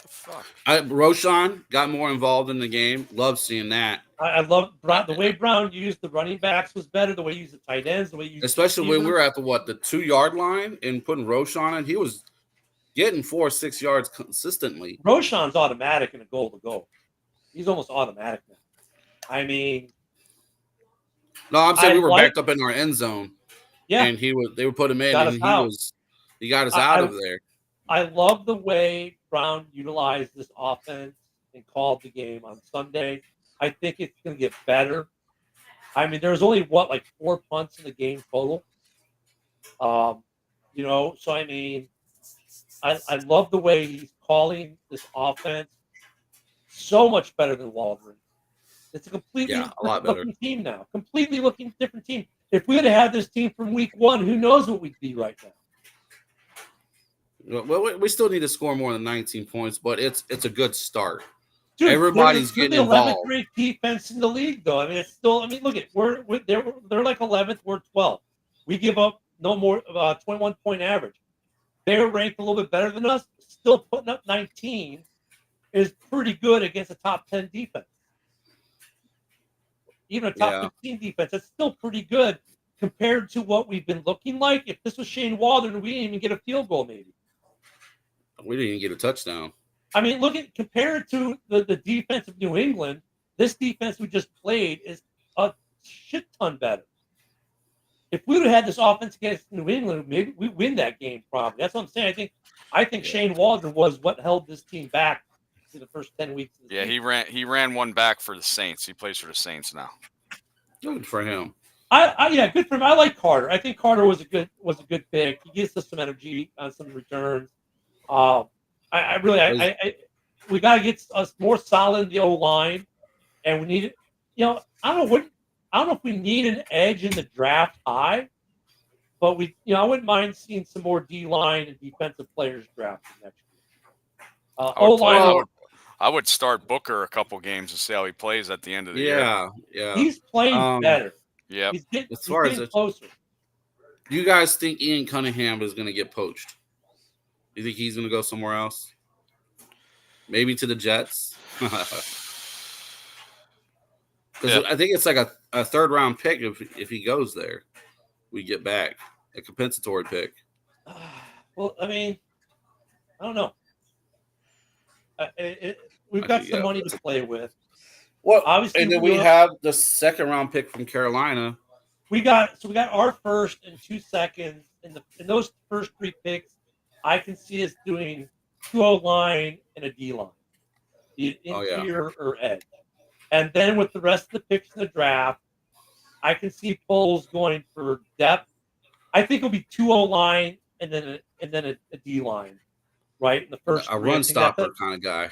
the fuck? Roshan got more involved in the game. Love seeing that. I love the way Brown used the running backs was better. The way he used the tight ends, the way he used especially when we were at the 2-yard line and putting Roshan in, he was getting 4 or 6 yards consistently. Roshan's automatic in a goal to go. He's almost automatic now. I mean, no, I'm saying we were backed up in our end zone. Yeah, and they would put him in, and he got us out of there. I love the way Brown utilized this offense and called the game on Sunday. I think it's going to get better. I mean, there's only 4 punts in the game total. So I mean, I love the way he's calling this offense. So much better than Waldron. It's a completely looking team now. Completely looking different team. If we had this team from week 1, who knows what we'd be right now. Well, we still need to score more than 19 points, but it's a good start. Dude, everybody's getting involved. The 11th grade defense in the league, though. I mean, it's still. I mean, look at they're like 11th. We're 12th. We give up no more 21-point average. They're ranked a little bit better than us. Still putting up 19 is pretty good against a top 10 defense. Even a top 15 defense, that's still pretty good compared to what we've been looking like. If this was Shane Waldron, we didn't even get a field goal, maybe. We didn't even get a touchdown. I mean, compared to the defense of New England, this defense we just played is a shit ton better. If we would have had this offense against New England, maybe we win that game probably. That's what I'm saying. I think Shane Waldron was what held this team back in the first 10 weeks. Of the season. He ran one back for the Saints. He plays for the Saints now. Good for him. Good for him. I like Carter. I think Carter was a good pick. He gives us some energy on some returns. We got to get us more solid in the O line, and we need it. I don't know if we need an edge in the draft high, but I wouldn't mind seeing some more D line and defensive players drafted next year. O line. I would start Booker a couple games to see how he plays at the end of the year. Yeah. He's playing better. Yeah. He's getting closer. Do you guys think Ian Cunningham is going to get poached? Do you think he's going to go somewhere else? Maybe to the Jets? I think it's like a third-round pick if he goes there. We get back a compensatory pick. Well, I mean, I don't know. We've got some money to play with. Well, obviously, and then we have the second-round pick from Carolina. We got our first and 2 seconds in those first 3 picks. I can see us doing 2 O-line and a D-line, the interior or edge. And then with the rest of the picks in the draft, I can see Poles going for depth. I think it'll be 2 O-line and then a D-line, right? In the first a run stopper kind of guy.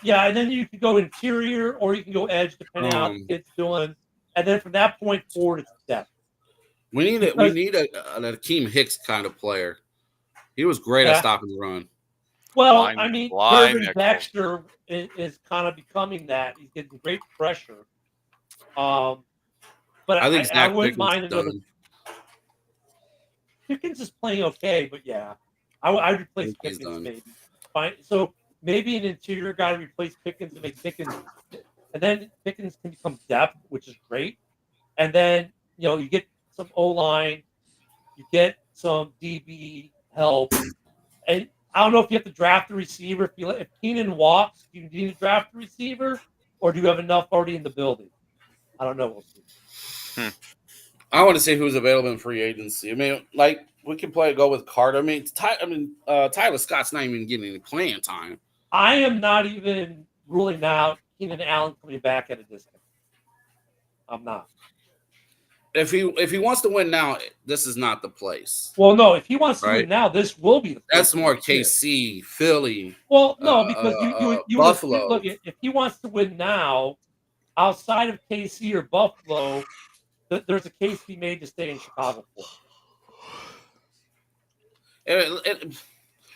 And then you can go interior or you can go edge depending on how the kid's doing. And then from that point forward, it's depth. We need a Akeem Hicks kind of player. He was great at stopping the run. Well, Line- I mean, line Irvin nickel. Baxter is kind of becoming that. He's getting great pressure. But I think I Zach wouldn't Pickens mind is another. done. Pickens is playing okay, but yeah, I'd replace think he's Pickens done. maybe. Fine. So maybe an interior guy to replace Pickens and make Pickens, and then Pickens can become depth, which is great. And then you get some O line, you get some DB help, and I don't know if you have to draft a receiver. If Keenan walks, do you need to draft a receiver, or do you have enough already in the building? I don't know. We'll see. I want to see who's available in free agency. I mean, like we can go with Carter. I mean, Tyler Scott's not even getting any playing time. I am not even ruling out Keenan Allen coming back at a discount. I'm not. If he wants to win now, this is not the place. Well, no. If he wants to Right. win now, this will be the place. That's more KC, Philly. Well, no, because you Buffalo. look, if he wants to win now, outside of KC or Buffalo, there's a case to be made to stay in Chicago for.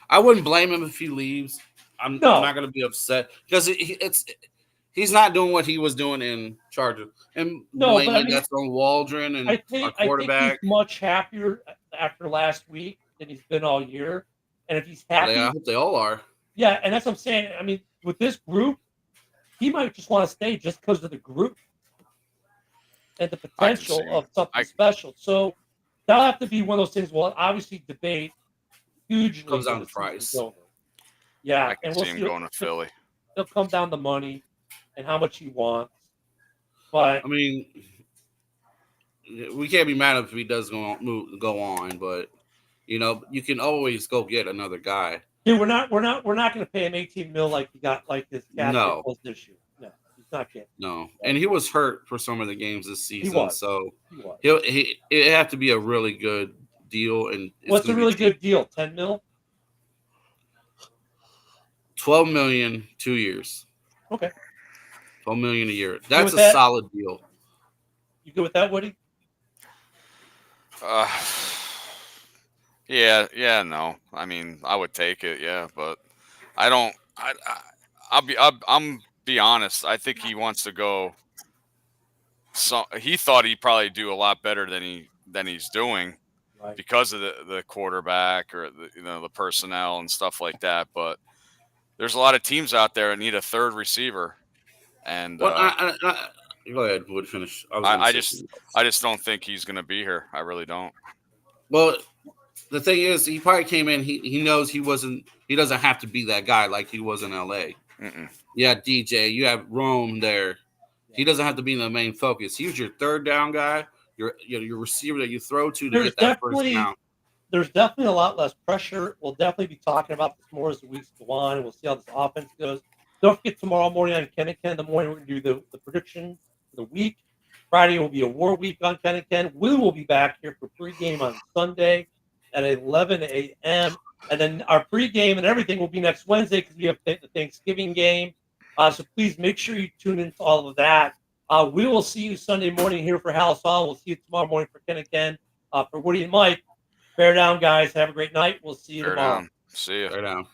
I wouldn't blame him if he leaves. I'm not going to be upset because he's not doing what he was doing in Chargers. And blaming that's on Waldron and our quarterback. I think he's much happier after last week than he's been all year. And if he's happy, I hope they all are. Yeah, and that's what I'm saying. I mean, with this group, he might just want to stay just because of the group and the potential of something special. So that'll have to be one of those things. We'll obviously debate hugely. Comes down to price. Yeah, I can see him going to Philly. It'll come down to money and how much he wants. But I mean, we can't be mad if he does go on. But you can always go get another guy. Dude, we're not going to pay him $18 million like he got like this cap this year. No, he's not getting. No, and he was hurt for some of the games this season, so it have to be a really good deal. And what's a really good deal? $10 million. $12 million, 2 years. Okay. $12 million a year. That's a solid deal. You good with that, Woody? Yeah, no. I mean, I would take it, yeah, but I don't. I'm be honest. I think he wants to go. So he thought he'd probably do a lot better than he's doing, right, because of the quarterback or the personnel and stuff like that. But there's a lot of teams out there that need a third receiver, and go ahead, Wood, finish. I just don't think he's going to be here. I really don't. Well, the thing is, he probably came in. He knows he doesn't have to be that guy like he was in LA. Yeah, DJ, you have Rome there. He doesn't have to be the main focus. He was your third down guy, your receiver that you throw to get that first down. There's definitely a lot less pressure. We'll definitely be talking about this more as the weeks go on, and we'll see how this offense goes. Don't forget tomorrow morning on Ken and Ken in the morning, we're going to do the prediction for the week. Friday will be a war week on Ken and Ken. We will be back here for pregame on Sunday at 11 a.m. And then our pregame and everything will be next Wednesday because we have the Thanksgiving game. So please make sure you tune into all of that. We will see you Sunday morning here for Halas. We'll see you tomorrow morning for Ken and Ken. For Woody and Mike, bear down, guys. Have a great night. We'll see you tomorrow. See you. Bear down.